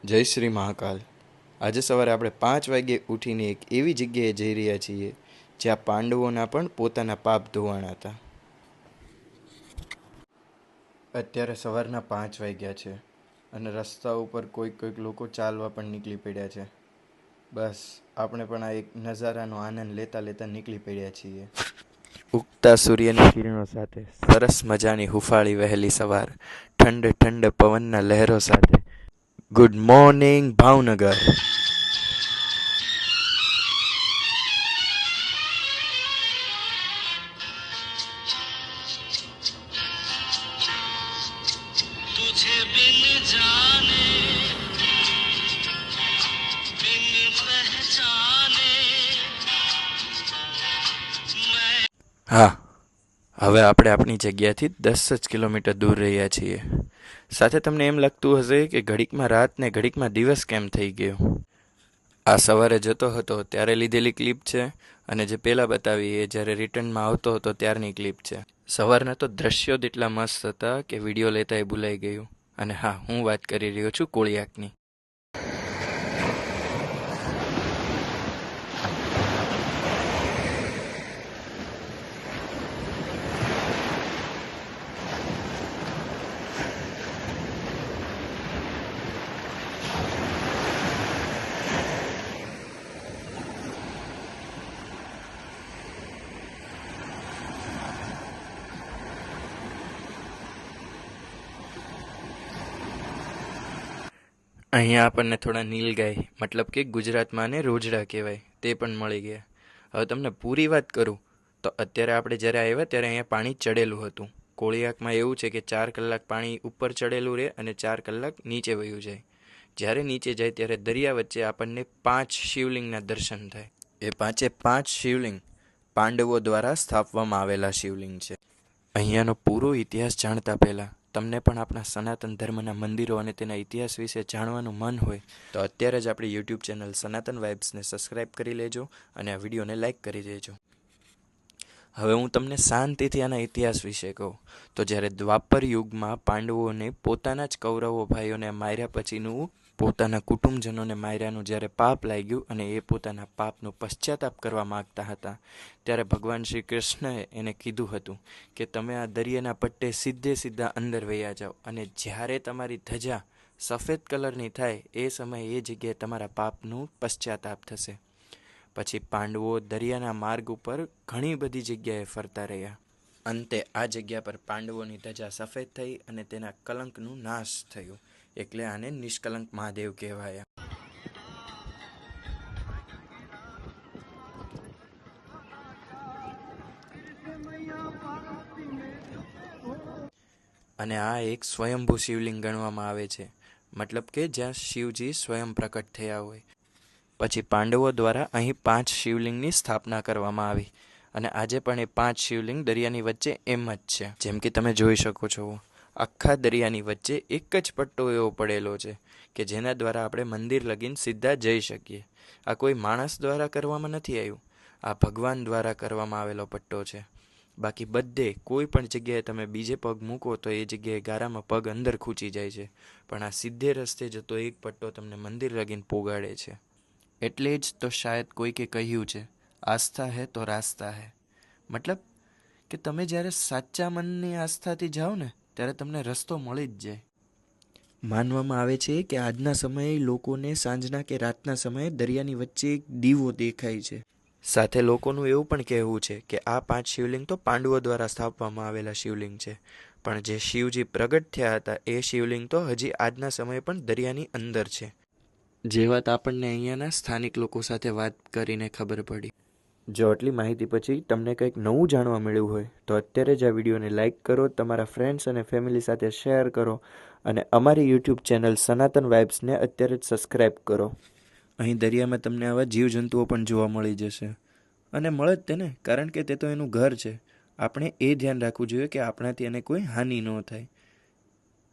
જય શ્રી મહાકાલ. આજે સવારે આપણે 5 વાગ્યે ઉઠીને એક એવી જગ્યાએ જઈ રહ્યા છીએ જ્યાં પાંડવોના પણ પોતાના પાપ ધોવાણા હતા. અત્યારે સવારના 5 વાગ્યા છે અને રસ્તા ઉપર કોઈક લોકો ચાલવા પણ નીકળી પડ્યા છે. બસ આપણે પણ આ એક નજારાનો આનંદ લેતા લેતા નીકળી પડ્યા છીએ. ઉગતા સૂર્યની કિરણો સાથે, સરસ મજાની હુંફાળી વહેલી સવાર, ઠંડ ઠંડ પવનના લહેરો સાથે. Good morning Bhavnagar. तुझे बिन जाने बिन पहचाने હા, હવે આપણે આપણી જગ્યાથી 10 જ કિલોમીટર દૂર રહ્યા છીએ. સાથે તમને એમ લાગતું હશે કે ઘડીકમાં રાત ને ઘડીકમાં દિવસ કેમ થઈ ગયો. આ સવારે જતો હતો ત્યારે લીધેલી ક્લિપ છે અને જે પહેલાં બતાવી એ જ્યારે રિટર્નમાં આવતો હતો ત્યારની ક્લિપ છે. સવારના તો દ્રશ્યો જ એટલા મસ્ત હતા કે વિડીયો લેતા એ ભૂલાઈ ગયું. અને હા, હું વાત કરી રહ્યો છું કોળિયાકની. અહીંયા આપણને થોડા નીલગાય મતલબ કે ગુજરાતમાં ને રોજડા કહેવાય તે પણ મળી ગયા. હવે તમને પૂરી વાત કરું તો અત્યારે આપણે જ્યારે આવ્યા ત્યારે અહીંયા પાણી ચડેલું હતું. કોળિયાકમાં એવું છે કે 4 કલાક પાણી ઉપર ચડેલું રહે અને 4 કલાક નીચે વયું જાય. જ્યારે નીચે જાય ત્યારે દરિયા વચ્ચે આપણને 5 શિવલિંગના દર્શન થાય. એ 5 શિવલિંગ પાંડવો દ્વારા સ્થાપવામાં આવેલા શિવલિંગ છે. અહીંયાનો પૂરો ઇતિહાસ જાણતા પહેલાં તમને પણ આપણા સનાતન ધર્મના મંદિરો અને તેના ઇતિહાસ વિશે જાણવાનું મન હોય તો અત્યારે જ આપણી યુટ્યુબ ચેનલ સનાતન વાઇબ્સને સબસ્ક્રાઈબ કરી લેજો અને આ વિડીયોને લાઇક કરી દેજો. હવે હું તમને શાંતિથી આના ઇતિહાસ વિશે કહું તો જ્યારે દ્વાપર યુગમાં પાંડવોને પોતાના જ કૌરવો ભાઈઓને માર્યા પછીનું પોતાના કુટુંબજનોને માર્યાનું જ્યારે પાપ લાગ્યું અને એ પોતાના પાપનો પશ્ચાતાપ કરવા માગતા હતા ત્યારે ભગવાન શ્રી કૃષ્ણએ એને કીધું હતું કે તમે આ દરિયાના પટ્ટે સીધા અંદર વયા જાઓ અને જ્યારે તમારી ધજા સફેદ કલરની થાય એ સમયે એ જગ્યાએ તમારા પાપનું પશ્ચાતાપ થશે. પછી પાંડવો દરિયાના માર્ગ ઉપર ઘણી બધી જગ્યાએ ફરતા રહ્યા. અંતે આ જગ્યા પર પાંડવોની ધજા સફેદ થઈ અને તેના કલંકનું નાશ થયું. એટલે આને નિષ્કલંક મહાદેવ કહેવાયા. અને આ એક સ્વયંભૂ શિવલિંગ ગણવામાં આવે છે, મતલબ કે જ્યાં શિવજી સ્વયં પ્રકટ થયા હોય. પછી પાંડવો દ્વારા અહીં 5 શિવલિંગની સ્થાપના કરવામાં આવી અને આજે પણ એ 5 શિવલિંગ દરિયાની વચ્ચે એમ જ છે. જેમ કે તમે જોઈ શકો છો, આખા દરિયાની વચ્ચે એક જ પટ્ટો એવો પડેલો છે કે જેના દ્વારા આપણે મંદિર લગીને સીધા જઈ શકીએ. આ કોઈ માણસ દ્વારા કરવામાં નથી આવ્યું, આ ભગવાન દ્વારા કરવામાં આવેલો પટ્ટો છે. બાકી બધે કોઈ પણ જગ્યાએ તમે બીજે પગ મૂકો તો એ જગ્યાએ ગારામાં પગ અંદર ખૂંચી જાય છે, પણ આ સીધે રસ્તે જતો એક પટ્ટો તમને મંદિર લગીને પોગાડે છે. એટલે જ તો શાયદ કોઈકે કહ્યું છે, આસ્થા હે તો રાસ્તા હે. મતલબ કે તમે જ્યારે સાચા મનની આસ્થાથી જાઓ ને ત્યારે તમને રસ્તો મળી જ જાય. માનવામાં આવે છે કે આજના સમયે લોકોને સાંજના કે રાતના સમયે દરિયાની વચ્ચે એક દીવો દેખાય છે. સાથે લોકોનું એવું પણ કહેવું છે કે આ 5 શિવલિંગ તો પાંડવો દ્વારા સ્થાપવામાં આવેલા શિવલિંગ છે, પણ જે શિવજી પ્રગટ થયા હતા એ શિવલિંગ તો હજી આજના સમયે પણ દરિયાની અંદર છે. જે વાત આપણને અહીંયાના સ્થાનિક લોકો સાથે વાત કરીને ખબર પડી. જો આટલી માહિતી પછી તમને કંઈક નવું જાણવા મળ્યું હોય તો અત્યારે જ આ વિડીયોને લાઇક કરો, તમારા ફ્રેન્ડ્સ અને ફેમિલી સાથે શેર કરો અને અમારી યુટ્યુબ ચેનલ સનાતન વાઇબ્સને અત્યારે જ સબસ્ક્રાઈબ કરો. અહીં દરિયામાં તમને આવા જીવજંતુઓ પણ જોવા મળી જશે અને મળે જ તેને, કારણ કે તે તો એનું ઘર છે. આપણે એ ધ્યાન રાખવું જોઈએ કે આપણાથી એને કોઈ હાનિ ન થાય.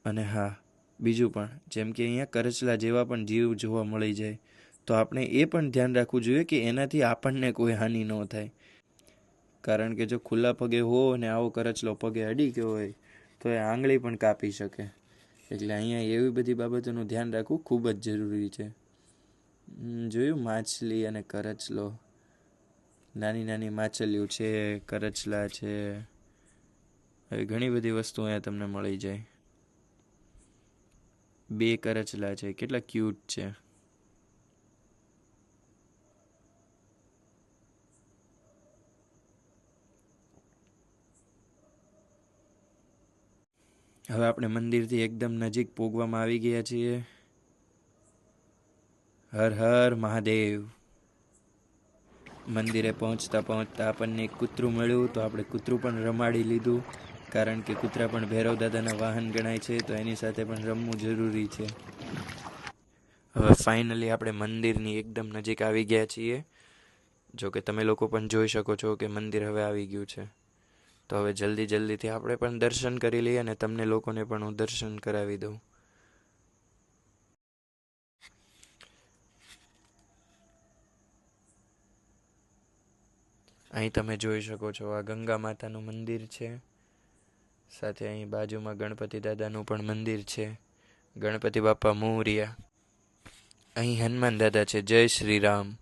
અને હા, બીજું પણ, જેમ કે અહીંયા કરચલા જેવા પણ જીવ જોવા મળી જાય તો આપણે એ પણ ધ્યાન રાખવું જોઈએ કે એનાથી આપણને કોઈ હાનિ ન થાય. કારણ કે જો ખુલ્લા પગે હો અને આવો કરચલો પગે અડી ગયો હોય તો એ આંગળી પણ કાપી શકે. એટલે અહીંયા એવી બધી બાબતોનું ધ્યાન રાખવું ખૂબ જ જરૂરી છે. જોયું માછલી અને કરચલો, નાની નાની માછલીઓ છે, કરચલા છે, આવી ઘણી બધી વસ્તુ અહીંયા તમને મળી જાય. 2 કરચલા છે, કેટલા ક્યુટ છે. હવે આપણે મંદિરથી એકદમ નજીક પોગવામાં આવી ગયા છીએ. હર હર મહાદેવ. મંદિરે પહોંચતા પહોંચતા આપણને એક કૂતરું મળ્યું, તો આપણે કૂતરું પણ રમાડી લીધું, કારણ કે કૂતરા પણ ભૈરવ દાદાના વાહન ગણાય છે, તો એની સાથે પણ રમવું જરૂરી છે. હવે ફાઇનલી આપણે મંદિરની એકદમ નજીક આવી ગયા છીએ. જો કે તમે લોકો પણ જોઈ શકો છો કે મંદિર હવે આવી ગયું છે. તો હવે જલ્દીથી આપણે પણ દર્શન કરી લઈએ અને તમને લોકોને પણ હું દર્શન કરાવી દઉં. અહીં તમે જોઈ શકો છો આ ગંગા માતાનું મંદિર છે. સાથે અહીં બાજુમાં ગણપતિ દાદાનું પણ મંદિર છે. ગણપતિ બાપા મોરિયા. અહીં હનુમાન દાદા છે. જય શ્રી રામ.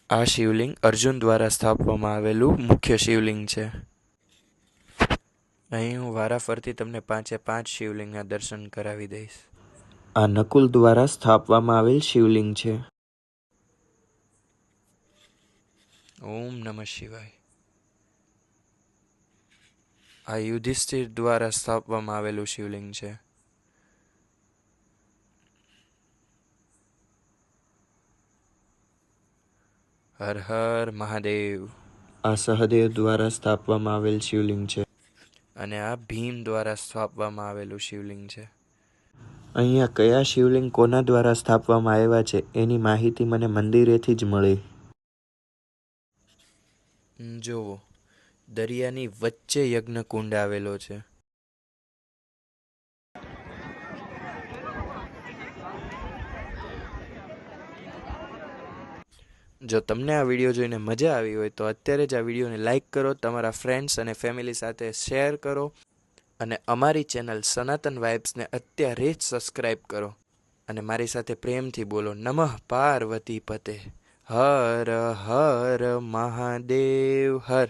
આ શિવલિંગ અર્જુન દ્વારા સ્થાપવામાં આવેલું મુખ્ય શિવલિંગ છે. અહીં હું વારાફરતી તમને 5 શિવલિંગના દર્શન કરાવી દઈશ. આ નકુલ દ્વારા સ્થાપવામાં આવેલ શિવલિંગ છે. ઓમ નમઃ શિવાય. આ યુધિષ્ઠિર દ્વારા સ્થાપવામાં આવેલું શિવલિંગ છે. હર હર મહાદેવ. આ સહદેવ દ્વારા સ્થાપવામાં આવેલ શિવલિંગ છે. અને આ ભીમ દ્વારા સ્થાપવામાં આવેલું શિવલિંગ છે. અહીંયા કયા શિવલિંગ કોના દ્વારા સ્થાપવામાં આવ્યા છે એની માહિતી મને મંદિરેથી જ મળી. જોવો, દરિયાની વચ્ચે યજ્ઞકુંડ આવેલો છે. જો તમને આ વિડીયો જોઈને મજા આવી હોય તો અત્યારે જ આ વિડીયોને લાઈક કરો, તમારા ફ્રેન્ડ્સ અને ફેમિલી સાથે શેર કરો અને અમારી ચેનલ સનાતન વાઇબ્સને અત્યારે જ સબસ્ક્રાઈબ કરો અને મારી સાથે પ્રેમથી બોલો નમઃ પાર્વતી પતે. હર હર મહાદેવ હર.